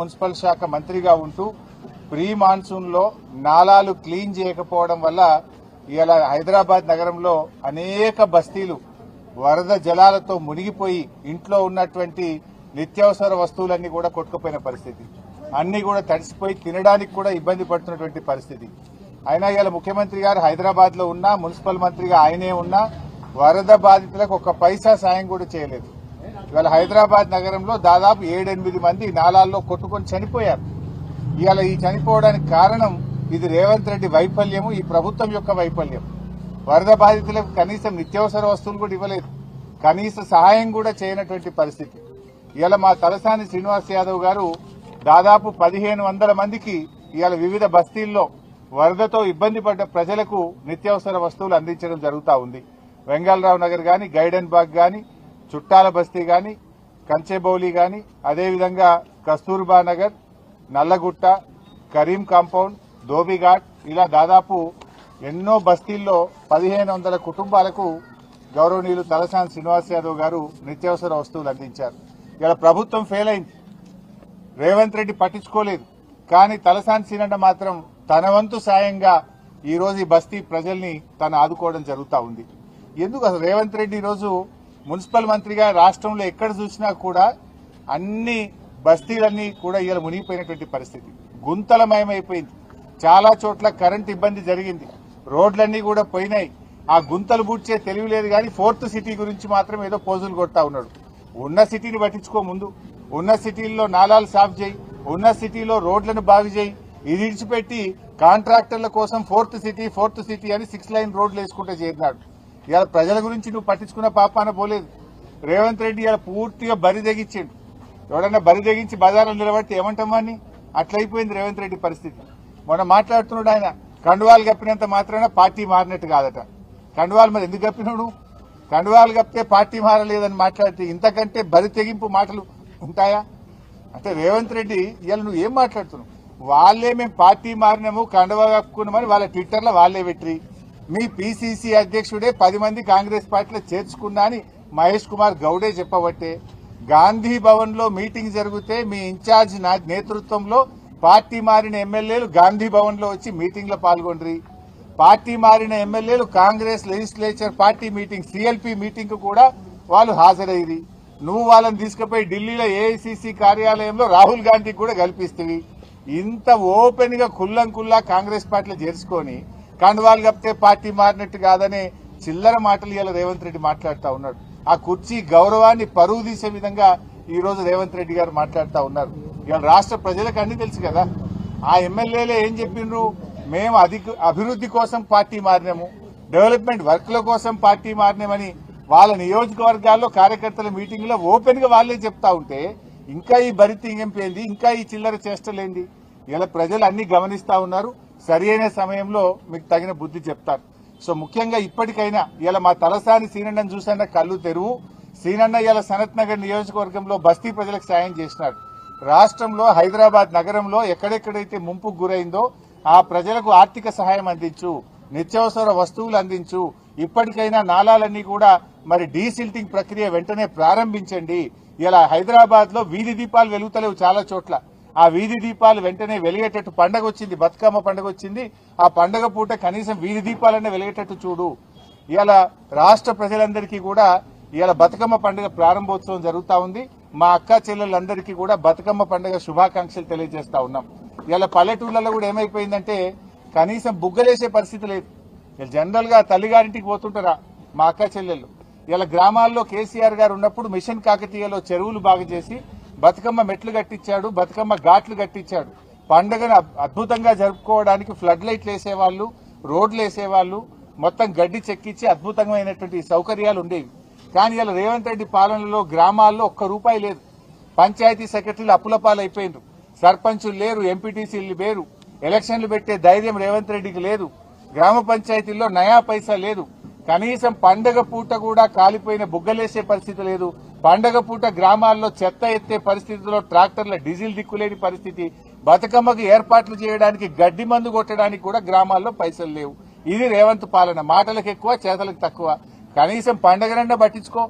Municipal శాఖ మంత్రిగా ఉంటూ ప్రీ మాన్సూన్ లో నాలాలు క్లీన్ చేయకపోవడం వల్ల ఇవాళ హైదరాబాద్ నగరంలో అనేక బస్తీలు వరద జలాలతో మునిగిపోయి ఇంట్లో ఉన్నటువంటి నిత్యావసర వస్తువులన్నీ కూడా కొట్టుకుపోయిన పరిస్థితి, అన్ని కూడా తడిసిపోయి తినడానికి కూడా ఇబ్బంది పడుతున్నటువంటి పరిస్థితి. అయినా ఇవాళ ముఖ్యమంత్రి గారు హైదరాబాద్ లో ఉన్నా, మున్సిపల్ మంత్రిగా ఆయనే ఉన్నా వరద బాధితులకు ఒక్క పైసా సాయం కూడా చేయలేదు. ఇవాళ హైదరాబాద్ నగరంలో దాదాపు 7-8 మంది నాలాల్లో కొట్టుకొని చనిపోయారు. ఇవాళ ఈ చనిపోవడానికి కారణం ఇది రేవంత్ రెడ్డి వైఫల్యము, ఈ ప్రభుత్వం యొక్క వైఫల్యం. వరద బాధితులకు కనీసం నిత్యావసర వస్తువులు కూడా ఇవ్వలేదు, కనీస సహాయం కూడా చేయనటువంటి పరిస్థితి. ఇవాళ మా తలసాని శ్రీనివాస్ యాదవ్ గారు దాదాపు 1500 మందికి ఇవాళ వివిధ బస్తీల్లో వరదతో ఇబ్బంది పడ్డ ప్రజలకు నిత్యావసర వస్తువులు అందించడం జరుగుతూ ఉంది. వెంగళరావు నగర్ గాని, గైడెన్ బాగ్ గాని, చుట్టాల బస్తీ గాని, కంచెబౌలి గాని, అదేవిధంగా కస్తూర్బా నగర్, నల్లగుట్ట, కరీం కాంపౌండ్, ధోబిఘాట్, ఇలా దాదాపు ఎన్నో బస్తీల్లో 1500 కుటుంబాలకు గౌరవనీయులు తలసాని శ్రీనివాస్ యాదవ్ గారు నిత్యావసర వస్తువులు అందించారు. ఇలా ప్రభుత్వం ఫెయిల్ అయింది, రేవంత్ రెడ్డి పట్టించుకోలేదు. కానీ తలసాని శ్రీనన్న మాత్రం తన వంతు సాయంగా ఈ రోజు ఈ బస్తీ ప్రజల్ని తను ఆదుకోవడం జరుగుతూ ఉంది. ఎందుకు అసలు రేవంత్ రెడ్డి ఈరోజు మున్సిపల్ మంత్రిగా రాష్ట్రంలో ఎక్కడ చూసినా కూడా అన్ని బస్తీలన్నీ కూడా ఇలా మునిగిపోయినటువంటి పరిస్థితి, గుంతలమయమైపోయింది. చాలా చోట్ల కరెంట్ ఇబ్బంది జరిగింది, రోడ్లన్నీ కూడా పోయినాయి. ఆ గుంతలు బూడ్చే తెలివి లేదు కానీ 4th సిటీ గురించి మాత్రం ఏదో పోజులు కొడతా ఉన్నాడు. ఉన్న సిటీని పట్టించుకో, ముందు ఉన్న సిటీల్లో నాలాలు సాఫ్ చేయి, ఉన్న సిటీలో రోడ్లను బాగు చేయి. ఇది ఇడిచిపెట్టి కాంట్రాక్టర్ల కోసం 4th సిటీ అని 6 లైన్ రోడ్లు వేసుకుంటే చేరినాడు. ఇవాళ ప్రజల గురించి నువ్వు పట్టించుకున్న పాపాన పోలేదు. రేవంత్ రెడ్డి ఇలా పూర్తిగా బరి తెగించాడు. ఎవడన్నా బరి తెగించి బజార్లో నిలబడితే ఏమంటామా అని అట్లయిపోయింది రేవంత్ రెడ్డి పరిస్థితి. మొన్న మాట్లాడుతున్నాడు ఆయన, కండువాలు కప్పినంత మాత్రాన పార్టీ మారినట్టు కాదట. కండువాలు మరి ఎందుకు కప్పినాడు? కండువాలు కప్పితే పార్టీ మారలేదని మాట్లాడితే ఇంతకంటే బరి తెగింపు మాటలు ఉంటాయా? అంటే రేవంత్ రెడ్డి ఇవాళ నువ్వు ఏం మాట్లాడుతున్నావు? వాళ్ళే మేము పార్టీ మారినాము, కండువా కప్పుకున్నామని వాళ్ళ ట్విట్టర్లో వాళ్ళే పెట్టి, మీ పీసీసీ అధ్యక్షుడే 10 మంది కాంగ్రెస్ పార్టీలో చేర్చుకున్నా అని మహేష్ కుమార్ గౌడే చెప్పబట్టే, గాంధీ భవన్ లో మీటింగ్ జరిగితే మీ ఇన్ఛార్జ్ నేతృత్వంలో పార్టీ మారిన ఎమ్మెల్యేలు గాంధీ భవన్ లో వచ్చి మీటింగ్ లో పాల్గొండ్రి. పార్టీ మారిన ఎమ్మెల్యేలు Congress legislature party meeting, CLP meeting కు కూడా వాళ్ళు హాజరైంది. నువ్వు వాళ్ళని తీసుకుపోయి ఢిల్లీలో ఏఐసీసీ కార్యాలయంలో రాహుల్ గాంధీకి కూడా కల్పిస్తుంది. ఇంత ఓపెన్ గా కుల్లా కాంగ్రెస్ పార్టీలో చేర్చుకొని కండువాలు కప్పితే పార్టీ మారినట్టు కాదనే చిల్లర మాటలు ఇలా రేవంత్ రెడ్డి మాట్లాడుతూ ఉన్నాడు. ఆ కుర్చీ గౌరవాన్ని పరువు తీసే విధంగా ఈ రోజు రేవంత్ రెడ్డి గారు మాట్లాడుతూ ఉన్నారు. ఇవాళ రాష్ట్ర ప్రజలకు అన్ని తెలుసు కదా. ఆ ఎమ్మెల్యేలే ఏం చెప్పిండ్రు? మేము అభివృద్ధి కోసం పార్టీ మారినాము, డెవలప్మెంట్ వర్క్ల కోసం పార్టీ మారినామని వాళ్ళ నియోజకవర్గాల్లో కార్యకర్తల మీటింగ్ లో ఓపెన్ గా వాళ్లే చెప్తా ఉంటే ఇంకా ఈ బరితీంగంపేంది, ఇంకా ఈ చిల్లర చేష్టలేంది? ఇలా ప్రజలు అన్ని గమనిస్తా ఉన్నారు. సరైన సమయంలో మీకు తగిన బుద్ధి చెప్తారు. సో ముఖ్యంగా ఇప్పటికైనా ఇలా మా తలసాని సీనన్నను చూసన్న కళ్ళు తెరువు. సీనన్న ఇలా సనత్ నగర్ నియోజకవర్గంలో బస్తీ ప్రజలకు సాయం చేసినాడు. రాష్ట్రంలో హైదరాబాద్ నగరంలో ఎక్కడెక్కడైతే ముంపుకు గురైందో ఆ ప్రజలకు ఆర్థిక సహాయం అందించు, నిత్యావసర వస్తువులు అందించు. ఇప్పటికైనా నాలాలన్నీ కూడా మరి డీసిల్టింగ్ ప్రక్రియ వెంటనే ప్రారంభించండి. ఇలా హైదరాబాద్ లో వీధి దీపాలు వెలుగుతలేవు చాలా చోట్ల. ఆ వీధి దీపాలు వెంటనే వెలిగేటట్టు, పండగ వచ్చింది, బతుకమ్మ పండుగ వచ్చింది, ఆ పండగ పూట కనీసం వీధి దీపాలన్నీ వెలిగేటట్టు చూడు. ఇవాళ రాష్ట్ర ప్రజలందరికీ కూడా ఇవాళ బతుకమ్మ పండుగ ప్రారంభోత్సవం జరుగుతూ ఉంది. మా అక్క చెల్లెలందరికీ కూడా బతుకమ్మ పండుగ శుభాకాంక్షలు తెలియజేస్తా ఉన్నాం. ఇవాళ పల్లెటూర్లలో కూడా ఏమైపోయిందంటే కనీసం బుగ్గలేసే పరిస్థితి లేదు. జనరల్ గా తల్లిగారింటికి పోతుంటారా మా అక్క చెల్లెళ్ళు. ఇలా గ్రామాల్లో కేసీఆర్ గారు ఉన్నప్పుడు మిషన్ కాకతీయలో చెరువులు బాగు చేసి బతుకమ్మ మెట్లు కట్టించాడు, బతుకమ్మ ఘాట్లు కట్టించాడు. పండుగను అద్భుతంగా జరుపుకోవడానికి ఫ్లడ్ లైట్లు వేసేవాళ్లు, రోడ్లు వేసేవాళ్లు, మొత్తం గడ్డి చెక్కించి అద్భుతమైనటువంటి సౌకర్యాలు ఉండేవి. కానీ ఇలా రేవంత్ రెడ్డి పాలనలో గ్రామాల్లో ₹1 లేదు. పంచాయతీ సెక్రటరీలు అప్పులపాలు అయిపోయిండ్రు, సర్పంచులు లేరు, ఎంపీటీసీలు లేరు, ఎలక్షన్లు పెట్టే ధైర్యం రేవంత్ రెడ్డికి లేదు. గ్రామ పంచాయతీల్లో నయా పైసా లేదు. కనీసం పండగ పూట కూడా కాలిపోయిన బుగ్గలేసే పరిస్థితి లేదు. పండగ పూట గ్రామాల్లో చెత్త ఎత్తే పరిస్థితిలో ట్రాక్టర్ల డీజిల్ దిక్కులేని పరిస్థితి. బతుకమ్మకు ఏర్పాట్లు చేయడానికి గడ్డి మందు కొట్టడానికి కూడా గ్రామాల్లో పైసలు లేవు. ఇది రేవంత్ పాలన. మాటలకు ఎక్కువ, చేతలకు తక్కువ. కనీసం పండగనన్నా పట్టించుకో.